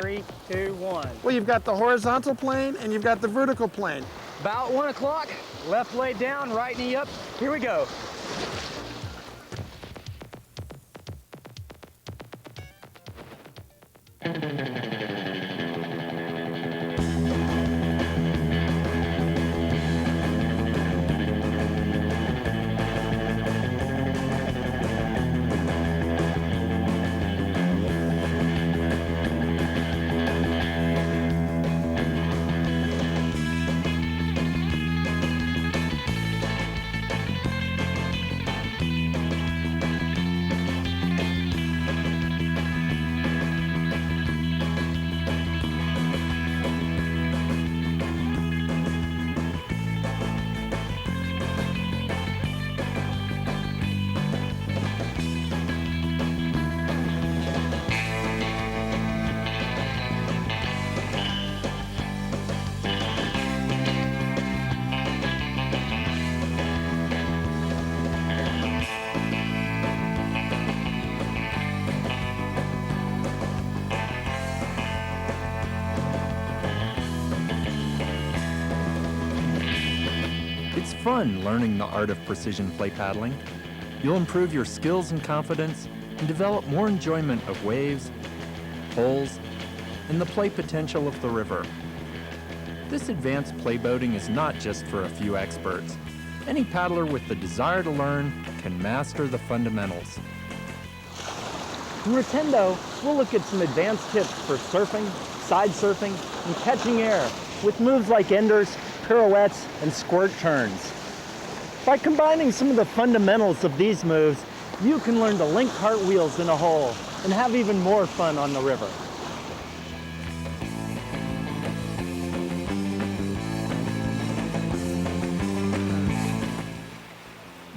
3, 2, 1. Well, you've got the horizontal plane and you've got the vertical plane. About 1 o'clock, left leg down, right knee up. Here we go. It's fun learning the art of precision play paddling. You'll improve your skills and confidence and develop more enjoyment of waves, holes, and the play potential of the river. This advanced play boating is not just for a few experts. Any paddler with the desire to learn can master the fundamentals. In Rotendo, we'll look at some advanced tips for surfing, side surfing, and catching air with moves like enders, pirouettes, and squirt turns. By combining some of the fundamentals of these moves, you can learn to link cartwheels in a hole and have even more fun on the river.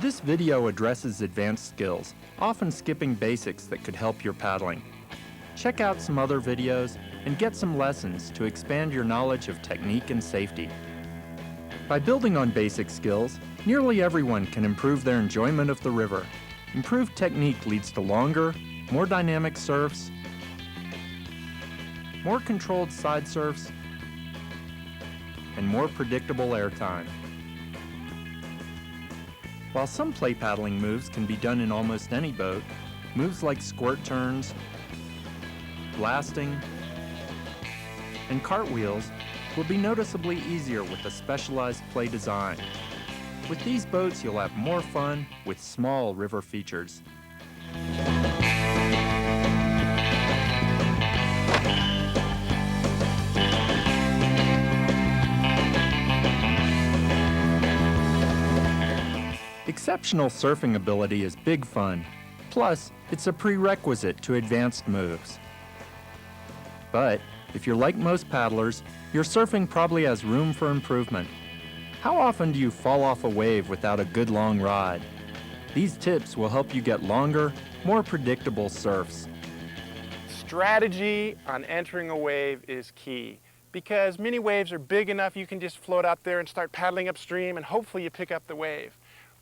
This video addresses advanced skills, often skipping basics that could help your paddling. Check out some other videos and get some lessons to expand your knowledge of technique and safety. By building on basic skills, nearly everyone can improve their enjoyment of the river. Improved technique leads to longer, more dynamic surfs, more controlled side surfs, and more predictable airtime. While some play paddling moves can be done in almost any boat, moves like squirt turns, blasting, and cartwheels will be noticeably easier with a specialized play design. With these boats, you'll have more fun with small river features. Exceptional surfing ability is big fun. Plus, it's a prerequisite to advanced moves. But if you're like most paddlers, your surfing probably has room for improvement. How often do you fall off a wave without a good long ride? These tips will help you get longer, more predictable surfs. Strategy on entering a wave is key because many waves are big enough you can just float out there and start paddling upstream and hopefully you pick up the wave.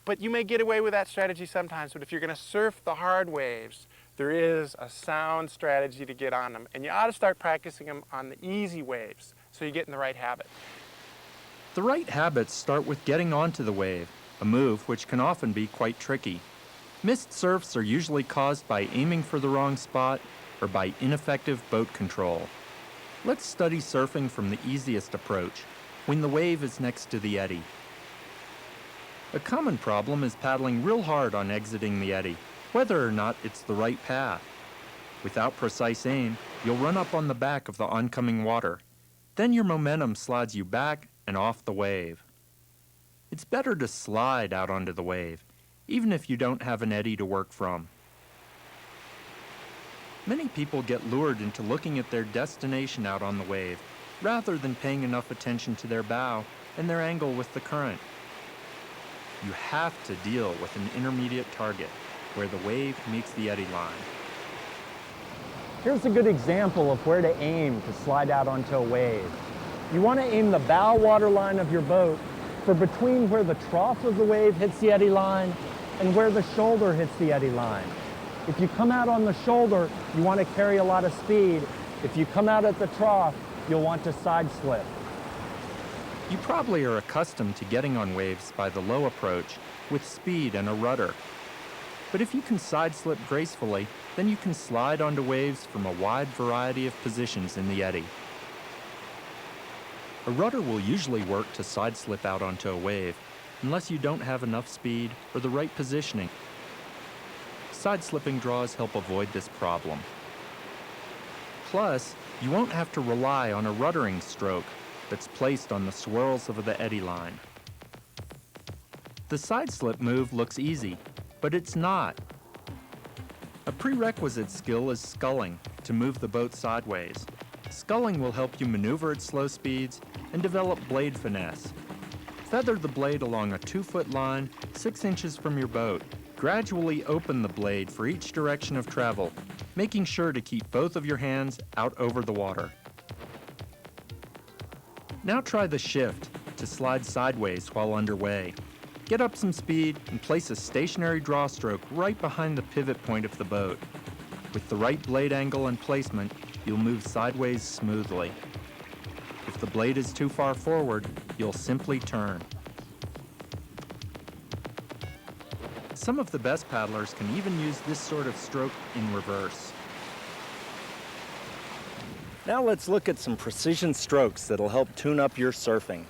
But you may get away with that strategy sometimes, but if you're going to surf the hard waves, there is a sound strategy to get on them. And you ought to start practicing them on the easy waves so you get in the right habit. The right habits start with getting onto the wave, a move which can often be quite tricky. Missed surfs are usually caused by aiming for the wrong spot or by ineffective boat control. Let's study surfing from the easiest approach, when the wave is next to the eddy. A common problem is paddling real hard on exiting the eddy, whether or not it's the right path. Without precise aim, you'll run up on the back of the oncoming water. Then your momentum slides you back and off the wave. It's better to slide out onto the wave, even if you don't have an eddy to work from. Many people get lured into looking at their destination out on the wave, rather than paying enough attention to their bow and their angle with the current. You have to deal with an intermediate target, where the wave meets the eddy line. Here's a good example of where to aim to slide out onto a wave. You want to aim the bow waterline of your boat for between where the trough of the wave hits the eddy line and where the shoulder hits the eddy line. If you come out on the shoulder, you want to carry a lot of speed If you come out at the trough, you'll want to side slip. You probably are accustomed to getting on waves by the low approach with speed and a rudder. But if you can side slip gracefully, then you can slide onto waves from a wide variety of positions in the eddy. A rudder will usually work to side slip out onto a wave, unless you don't have enough speed or the right positioning. Side slipping draws help avoid this problem. Plus, you won't have to rely on a ruddering stroke that's placed on the swirls of the eddy line. The side slip move looks easy, but it's not. A prerequisite skill is sculling to move the boat sideways. Sculling will help you maneuver at slow speeds and develop blade finesse. Feather the blade along a 2-foot line 6 inches from your boat. Gradually open the blade for each direction of travel, making sure to keep both of your hands out over the water. Now try the shift to slide sideways while underway. Get up some speed and place a stationary draw stroke right behind the pivot point of the boat. With the right blade angle and placement, you'll move sideways smoothly. If the blade is too far forward, you'll simply turn. Some of the best paddlers can even use this sort of stroke in reverse. Now let's look at some precision strokes that'll help tune up your surfing.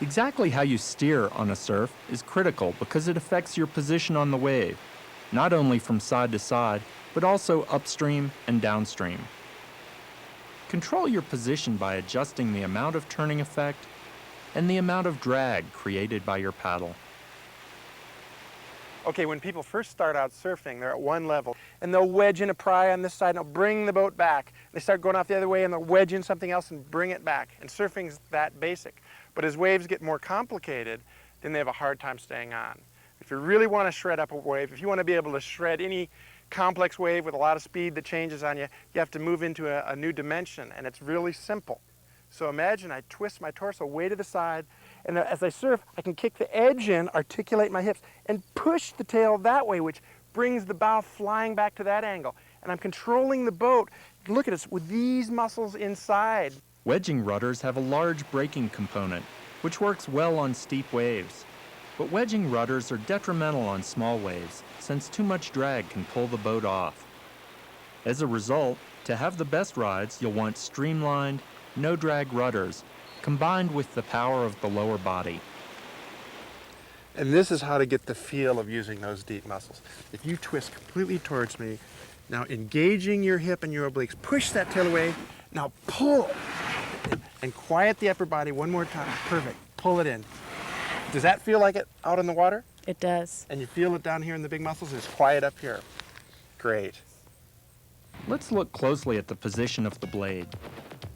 Exactly how you steer on a surf is critical because it affects your position on the wave, not only from side to side, but also upstream and downstream. Control your position by adjusting the amount of turning effect and the amount of drag created by your paddle. Okay, when people first start out surfing, they're at one level, and they'll wedge in a pry on this side, and they'll bring the boat back. They start going off the other way, and they'll wedge in something else and bring it back. And surfing's that basic. But as waves get more complicated, then they have a hard time staying on. If you really want to shred up a wave, if you want to be able to shred any complex wave with a lot of speed that changes on you, you have to move into a new dimension, and it's really simple. So imagine I twist my torso way to the side, and as I surf, I can kick the edge in, articulate my hips, and push the tail that way, which brings the bow flying back to that angle. And I'm controlling the boat, look at us, with these muscles inside. Wedging rudders have a large braking component, which works well on steep waves. But wedging rudders are detrimental on small waves, since too much drag can pull the boat off. As a result, to have the best rides, you'll want streamlined, no-drag rudders, combined with the power of the lower body. And this is how to get the feel of using those deep muscles. If you twist completely towards me, now engaging your hip and your obliques, push that tail away, now pull, and quiet the upper body one more time. Perfect, pull it in. Does that feel like it out in the water? It does. And you feel it down here in the big muscles, and it's quiet up here. Great. Let's look closely at the position of the blade.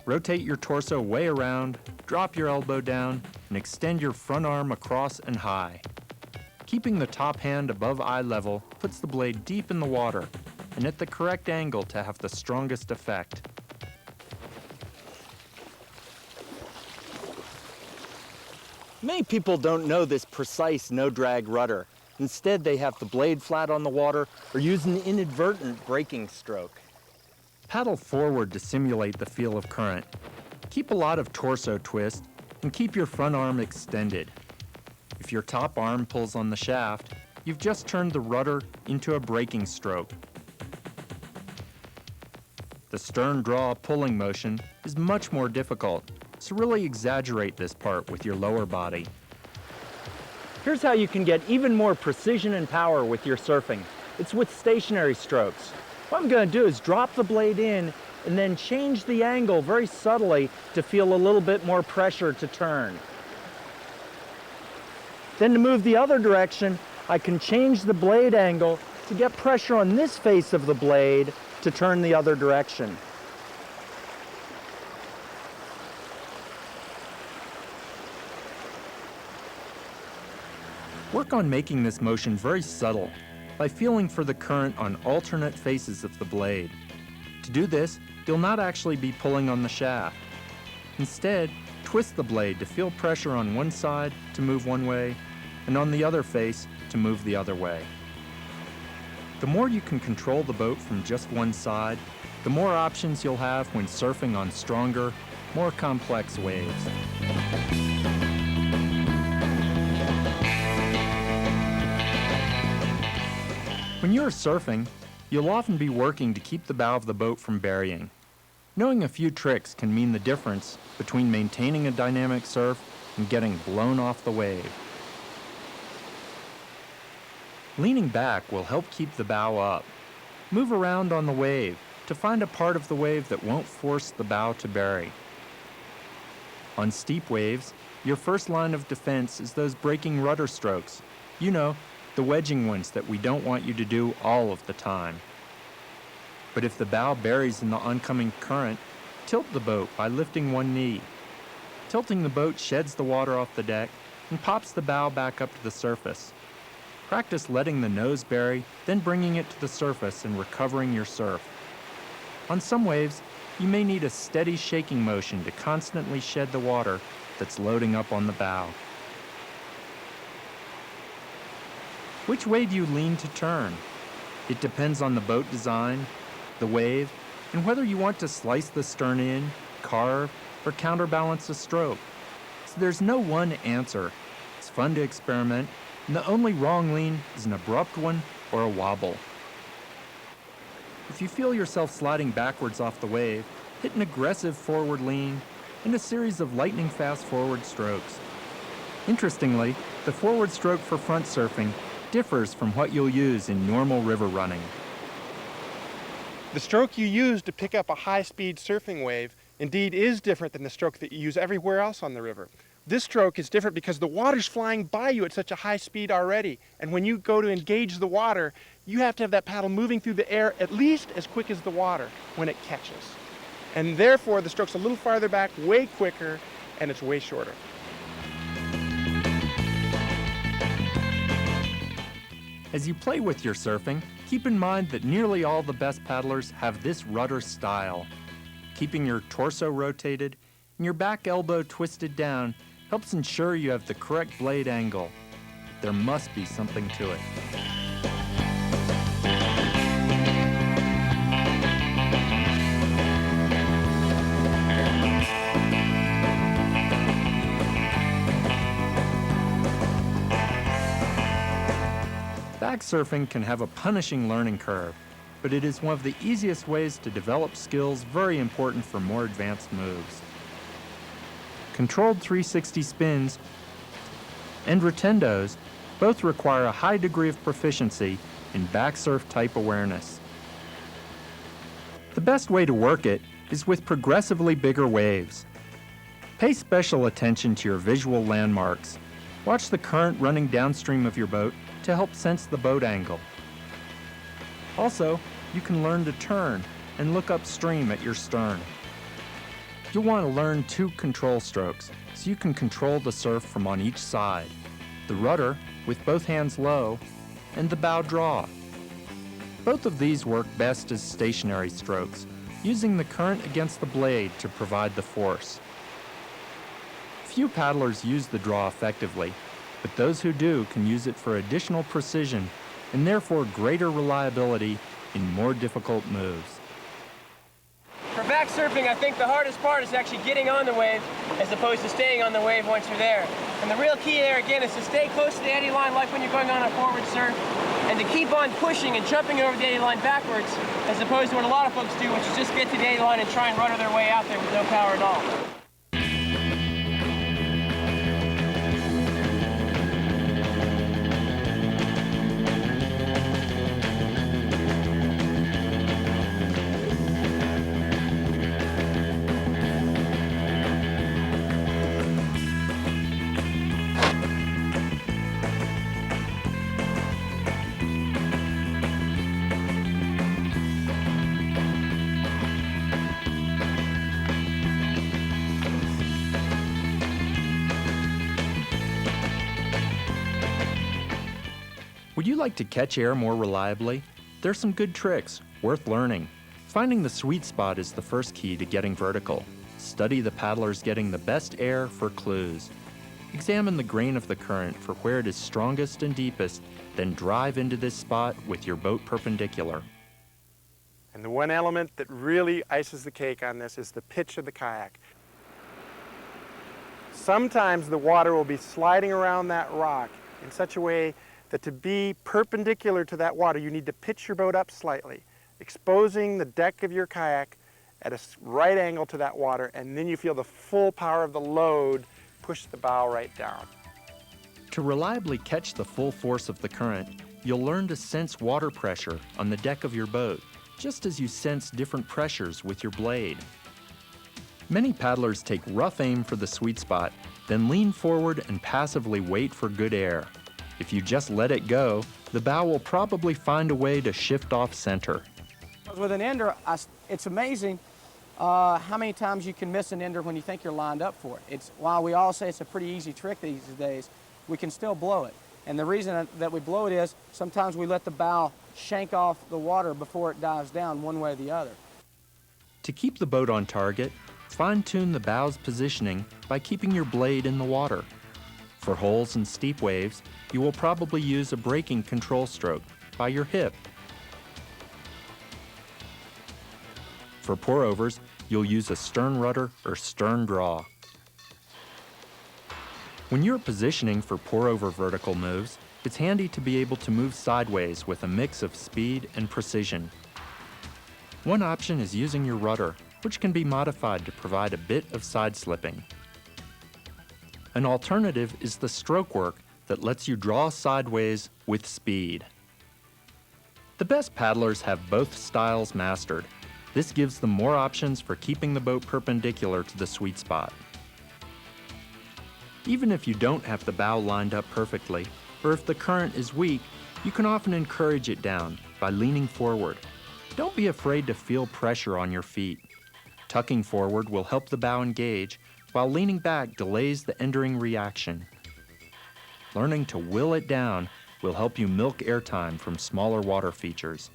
Rotate your torso way around, drop your elbow down, and extend your front arm across and high. Keeping the top hand above eye level puts the blade deep in the water and at the correct angle to have the strongest effect. Many people don't know this precise no-drag rudder. Instead, they have the blade flat on the water or use an inadvertent braking stroke. Paddle forward to simulate the feel of current. Keep a lot of torso twist and keep your front arm extended. If your top arm pulls on the shaft, you've just turned the rudder into a braking stroke. The stern draw pulling motion is much more difficult, so really exaggerate this part with your lower body. Here's how you can get even more precision and power with your surfing. It's with stationary strokes. What I'm going to do is drop the blade in and then change the angle very subtly to feel a little bit more pressure to turn. Then to move the other direction, I can change the blade angle to get pressure on this face of the blade to turn the other direction. Work on making this motion very subtle by feeling for the current on alternate faces of the blade. To do this, you'll not actually be pulling on the shaft. Instead, twist the blade to feel pressure on one side to move one way, and on the other face to move the other way. The more you can control the boat from just one side, the more options you'll have when surfing on stronger, more complex waves. When you're surfing, you'll often be working to keep the bow of the boat from burying. Knowing a few tricks can mean the difference between maintaining a dynamic surf and getting blown off the wave. Leaning back will help keep the bow up. Move around on the wave to find a part of the wave that won't force the bow to bury. On steep waves, your first line of defense is those breaking rudder strokes. You know, the wedging ones that we don't want you to do all of the time. But if the bow buries in the oncoming current, tilt the boat by lifting one knee. Tilting the boat sheds the water off the deck and pops the bow back up to the surface. Practice letting the nose bury, then bringing it to the surface and recovering your surf. On some waves, you may need a steady shaking motion to constantly shed the water that's loading up on the bow. Which way do you lean to turn? It depends on the boat design, the wave, and whether you want to slice the stern in, carve, or counterbalance a stroke. So there's no one answer. It's fun to experiment, and the only wrong lean is an abrupt one or a wobble. If you feel yourself sliding backwards off the wave, hit an aggressive forward lean and a series of lightning-fast forward strokes. Interestingly, the forward stroke for front surfing differs from what you'll use in normal river running. The stroke you use to pick up a high-speed surfing wave indeed is different than the stroke that you use everywhere else on the river. This stroke is different because the water's flying by you at such a high speed already, and when you go to engage the water, you have to have that paddle moving through the air at least as quick as the water when it catches. And therefore, the stroke's a little farther back, way quicker, and it's way shorter. As you play with your surfing, keep in mind that nearly all the best paddlers have this rudder style. Keeping your torso rotated and your back elbow twisted down helps ensure you have the correct blade angle. There must be something to it. Back surfing can have a punishing learning curve, but it is one of the easiest ways to develop skills very important for more advanced moves. Controlled 360 spins and rotendos both require a high degree of proficiency in back surf type awareness. The best way to work it is with progressively bigger waves. Pay special attention to your visual landmarks. Watch the current running downstream of your boat to help sense the boat angle. Also, you can learn to turn and look upstream at your stern. You'll want to learn 2 control strokes so you can control the surf from on each side. The rudder with both hands low and the bow draw. Both of these work best as stationary strokes, using the current against the blade to provide the force. Few paddlers use the draw effectively, but those who do can use it for additional precision and therefore greater reliability in more difficult moves. For back surfing, I think the hardest part is actually getting on the wave as opposed to staying on the wave once you're there. And the real key there, again, is to stay close to the eddy line like when you're going on a forward surf, and to keep on pushing and jumping over the eddy line backwards as opposed to what a lot of folks do, which is just get to the eddy line and try and rudder their way out there with no power at all. Would you like to catch air more reliably? There's some good tricks worth learning. Finding the sweet spot is the first key to getting vertical. Study the paddlers getting the best air for clues. Examine the grain of the current for where it is strongest and deepest, then drive into this spot with your boat perpendicular. And the one element that really ices the cake on this is the pitch of the kayak. Sometimes the water will be sliding around that rock in such a way that to be perpendicular to that water, you need to pitch your boat up slightly, exposing the deck of your kayak at a right angle to that water, and then you feel the full power of the load push the bow right down. To reliably catch the full force of the current, you'll learn to sense water pressure on the deck of your boat, just as you sense different pressures with your blade. Many paddlers take rough aim for the sweet spot, then lean forward and passively wait for good air. If you just let it go, the bow will probably find a way to shift off center. With an ender, it's amazing how many times you can miss an ender when you think you're lined up for it. While we all say it's a pretty easy trick these days, we can still blow it. And the reason that we blow it is sometimes we let the bow shank off the water before it dives down one way or the other. To keep the boat on target, fine-tune the bow's positioning by keeping your blade in the water. For holes and steep waves, you will probably use a braking control stroke by your hip. For pour-overs, you'll use a stern rudder or stern draw. When you're positioning for pour-over vertical moves, it's handy to be able to move sideways with a mix of speed and precision. One option is using your rudder, which can be modified to provide a bit of side slipping. An alternative is the stroke work that lets you draw sideways with speed. The best paddlers have both styles mastered. This gives them more options for keeping the boat perpendicular to the sweet spot. Even if you don't have the bow lined up perfectly, or if the current is weak, you can often encourage it down by leaning forward. Don't be afraid to feel pressure on your feet. Tucking forward will help the bow engage, while leaning back delays the endering reaction. Learning to will it down will help you milk airtime from smaller water features.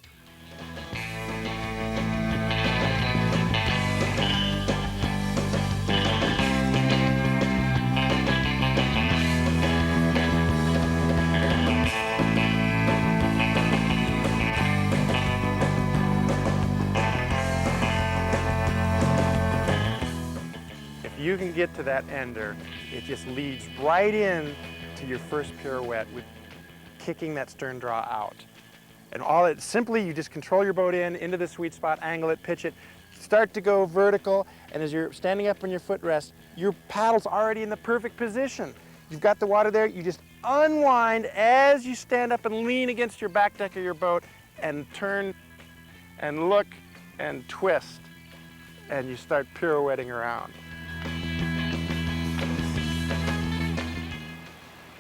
You can get to that ender, it just leads right in to your first pirouette with kicking that stern draw out. And simply you just control your boat into the sweet spot, angle it, pitch it, start to go vertical, and as you're standing up on your footrest, your paddle's already in the perfect position. You've got the water there, you just unwind as you stand up and lean against your back deck of your boat and turn and look and twist, and you start pirouetting around.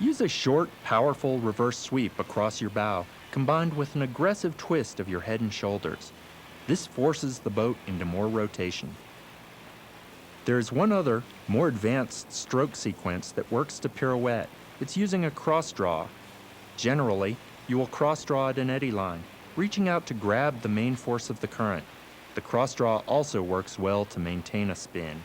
Use a short, powerful reverse sweep across your bow, combined with an aggressive twist of your head and shoulders. This forces the boat into more rotation. There is one other, more advanced stroke sequence that works to pirouette. It's using a cross draw. Generally, you will cross draw at an eddy line, reaching out to grab the main force of the current. The cross draw also works well to maintain a spin.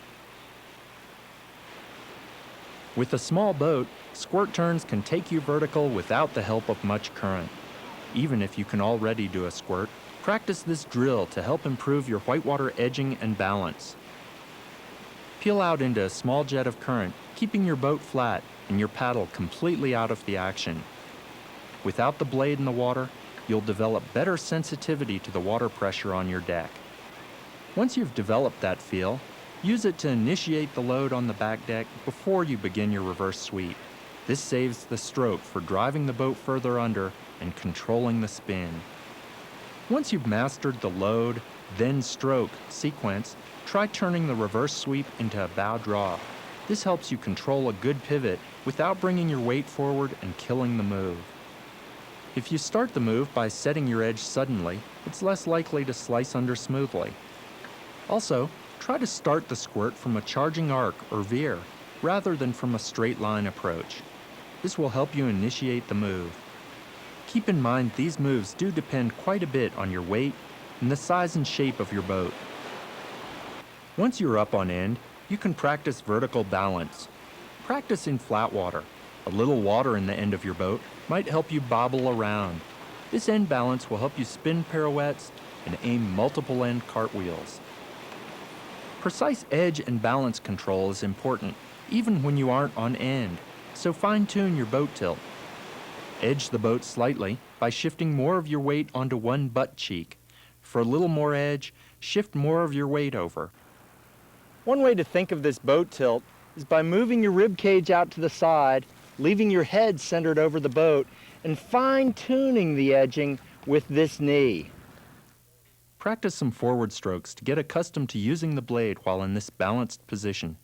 With a small boat, squirt turns can take you vertical without the help of much current. Even if you can already do a squirt, practice this drill to help improve your whitewater edging and balance. Peel out into a small jet of current, keeping your boat flat and your paddle completely out of the action. Without the blade in the water, you'll develop better sensitivity to the water pressure on your deck. Once you've developed that feel, use it to initiate the load on the back deck before you begin your reverse sweep. This saves the stroke for driving the boat further under and controlling the spin. Once you've mastered the load, then stroke sequence, try turning the reverse sweep into a bow draw. This helps you control a good pivot without bringing your weight forward and killing the move. If you start the move by setting your edge suddenly, it's less likely to slice under smoothly. Also, try to start the squirt from a charging arc or veer, rather than from a straight line approach. This will help you initiate the move. Keep in mind these moves do depend quite a bit on your weight and the size and shape of your boat. Once you're up on end, you can practice vertical balance. Practice in flat water. A little water in the end of your boat might help you bobble around. This end balance will help you spin pirouettes and aim multiple end cartwheels. Precise edge and balance control is important, even when you aren't on end, so fine-tune your boat tilt. Edge the boat slightly by shifting more of your weight onto one butt cheek. For a little more edge, shift more of your weight over. One way to think of this boat tilt is by moving your rib cage out to the side, leaving your head centered over the boat, and fine-tuning the edging with this knee. Practice some forward strokes to get accustomed to using the blade while in this balanced position.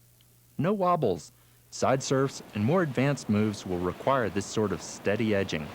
No wobbles. Side surfs and more advanced moves will require this sort of steady edging.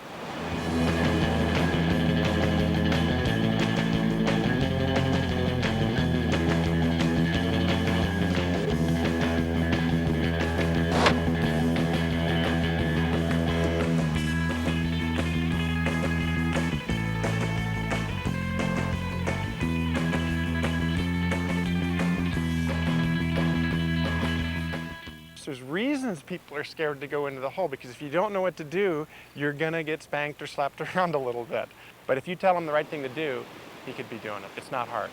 There's reasons people are scared to go into the hole, because if you don't know what to do, you're gonna get spanked or slapped around a little bit. But if you tell him the right thing to do, he could be doing it. It's not hard.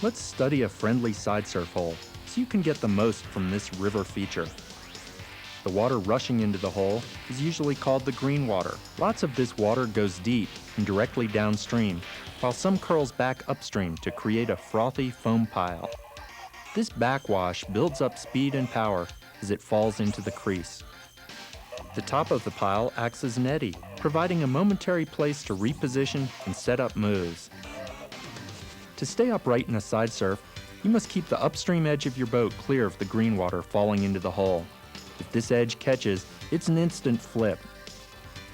Let's study a friendly side surf hole so you can get the most from this river feature. The water rushing into the hole is usually called the green water. Lots of this water goes deep and directly downstream, while some curls back upstream to create a frothy foam pile. This backwash builds up speed and power as it falls into the crease. The top of the pile acts as an eddy, providing a momentary place to reposition and set up moves. To stay upright in a side surf, you must keep the upstream edge of your boat clear of the green water falling into the hole. If this edge catches, it's an instant flip.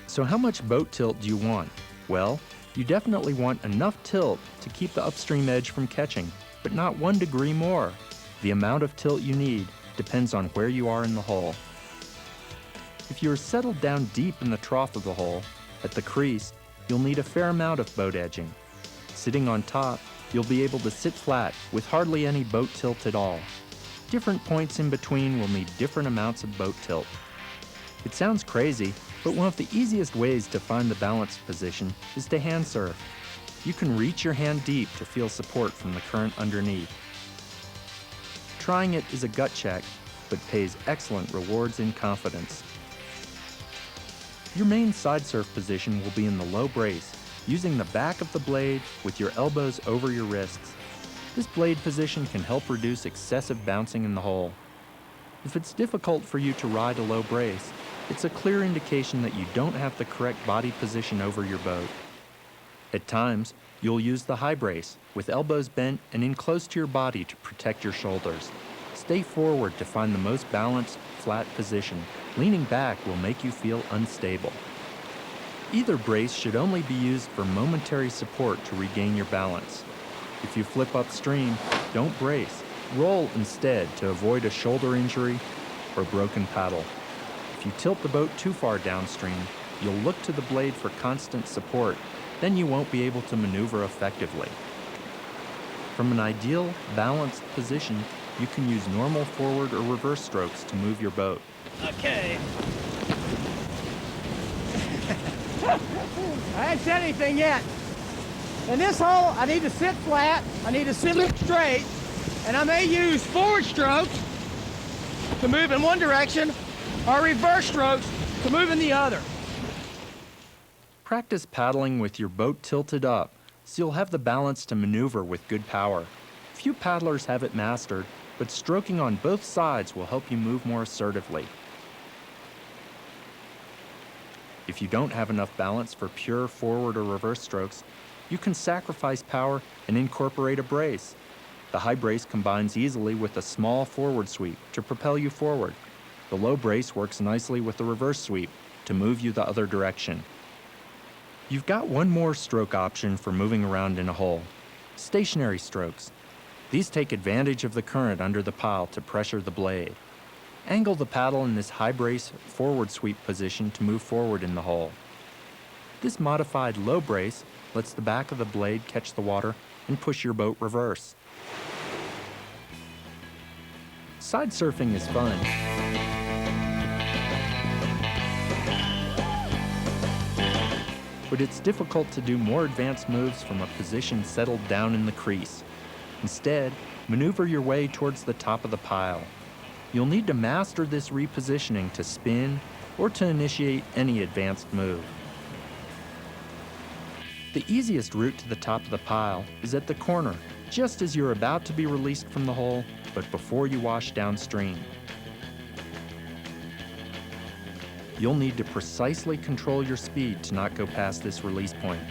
So how much boat tilt do you want? Well, you definitely want enough tilt to keep the upstream edge from catching, but not 1 degree more. The amount of tilt you need depends on where you are in the hole. If you are settled down deep in the trough of the hole, at the crease, you'll need a fair amount of boat edging. Sitting on top, you'll be able to sit flat with hardly any boat tilt at all. Different points in between will need different amounts of boat tilt. It sounds crazy, but one of the easiest ways to find the balanced position is to hand surf. You can reach your hand deep to feel support from the current underneath. Trying it is a gut check, but pays excellent rewards in confidence. Your main side surf position will be in the low brace, using the back of the blade with your elbows over your wrists. This blade position can help reduce excessive bouncing in the hole. If it's difficult for you to ride a low brace, it's a clear indication that you don't have the correct body position over your boat. At times, you'll use the high brace, with elbows bent and in close to your body to protect your shoulders. Stay forward to find the most balanced, flat position. Leaning back will make you feel unstable. Either brace should only be used for momentary support to regain your balance. If you flip upstream, don't brace. Roll instead to avoid a shoulder injury or broken paddle. If you tilt the boat too far downstream, you'll look to the blade for constant support. Then you won't be able to maneuver effectively. From an ideal, balanced position, you can use normal forward or reverse strokes to move your boat. Okay. I haven't said anything yet. In this hole, I need to sit flat, I need to sit straight, and I may use forward strokes to move in one direction or reverse strokes to move in the other. Practice paddling with your boat tilted up, so you'll have the balance to maneuver with good power. Few paddlers have it mastered, but stroking on both sides will help you move more assertively. If you don't have enough balance for pure forward or reverse strokes, you can sacrifice power and incorporate a brace. The high brace combines easily with a small forward sweep to propel you forward. The low brace works nicely with the reverse sweep to move you the other direction. You've got one more stroke option for moving around in a hole: stationary strokes. These take advantage of the current under the pile to pressure the blade. Angle the paddle in this high brace forward sweep position to move forward in the hole. This modified low brace lets the back of the blade catch the water and push your boat reverse. Side surfing is fun. But it's difficult to do more advanced moves from a position settled down in the crease. Instead, maneuver your way towards the top of the pile. You'll need to master this repositioning to spin or to initiate any advanced move. The easiest route to the top of the pile is at the corner, just as you're about to be released from the hole, but before you wash downstream. You'll need to precisely control your speed to not go past this release point.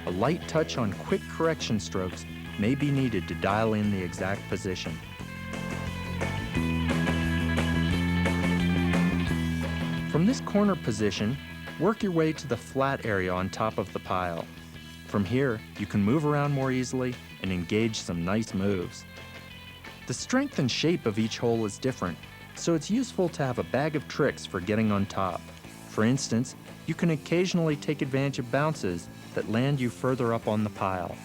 A light touch on quick correction strokes may be needed to dial in the exact position. From this corner position, work your way to the flat area on top of the pile. From here, you can move around more easily and engage some nice moves. The strength and shape of each hole is different, so it's useful to have a bag of tricks for getting on top. For instance, you can occasionally take advantage of bounces that land you further up on the pile.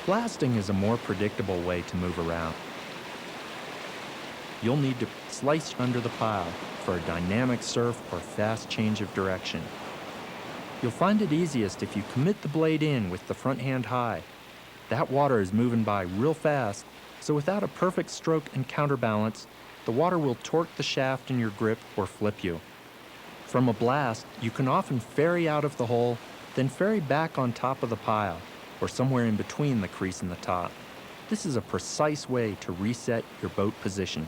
Blasting is a more predictable way to move around. You'll need to slice under the pile for a dynamic surf or fast change of direction. You'll find it easiest if you commit the blade in with the front hand high. That water is moving by real fast, so without a perfect stroke and counterbalance, the water will torque the shaft in your grip or flip you. From a blast, you can often ferry out of the hole, then ferry back on top of the pile, or somewhere in between the crease and the top. This is a precise way to reset your boat position.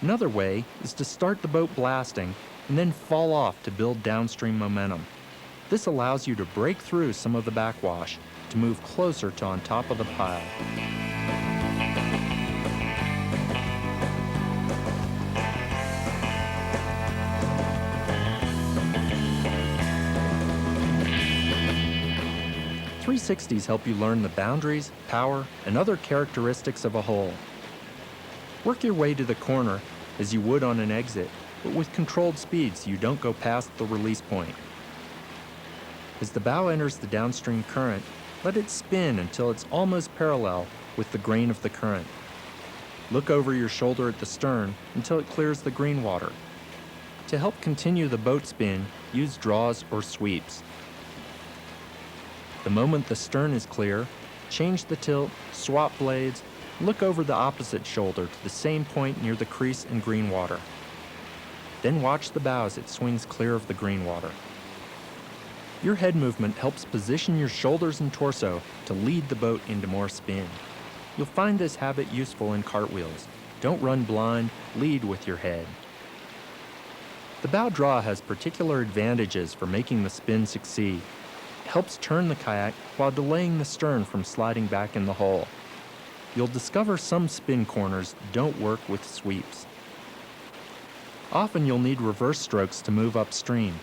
Another way is to start the boat blasting and then fall off to build downstream momentum. This allows you to break through some of the backwash to move closer to on top of the pile. .360s help you learn the boundaries, power, and other characteristics of a hole. Work your way to the corner as you would on an exit, but with controlled speed so you don't go past the release point. As the bow enters the downstream current, let it spin until it's almost parallel with the grain of the current. Look over your shoulder at the stern until it clears the green water. To help continue the boat spin, use draws or sweeps. The moment the stern is clear, change the tilt, swap blades, look over the opposite shoulder to the same point near the crease and green water. Then watch the bow as it swings clear of the green water. Your head movement helps position your shoulders and torso to lead the boat into more spin. You'll find this habit useful in cartwheels. Don't run blind, lead with your head. The bow draw has particular advantages for making the spin succeed. It helps turn the kayak while delaying the stern from sliding back in the hole. You'll discover some spin corners don't work with sweeps. Often you'll need reverse strokes to move upstream.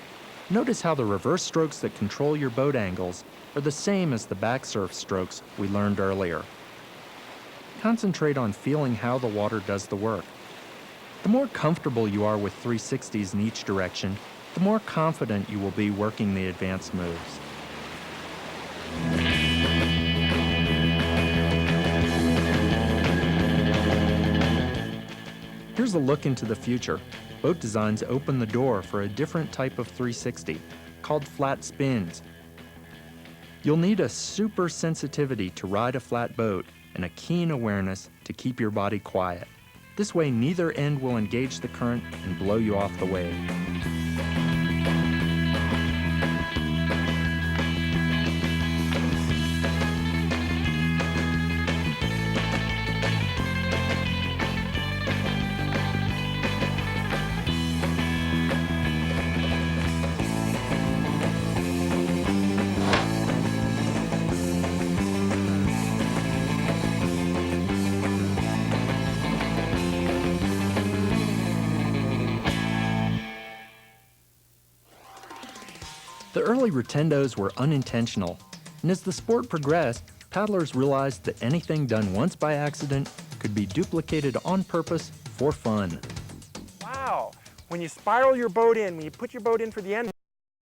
Notice how the reverse strokes that control your boat angles are the same as the back surf strokes we learned earlier. Concentrate on feeling how the water does the work. The more comfortable you are with 360s in each direction, the more confident you will be working the advanced moves. Here's a look into the future. Boat designs open the door for a different type of 360, called flat spins. You'll need a super sensitivity to ride a flat boat and a keen awareness to keep your body quiet. This way, neither end will engage the current and blow you off the wave. The early rotendos were unintentional, and as the sport progressed, paddlers realized that anything done once by accident could be duplicated on purpose for fun. Wow, when you spiral your boat in, when you put your boat in for the end,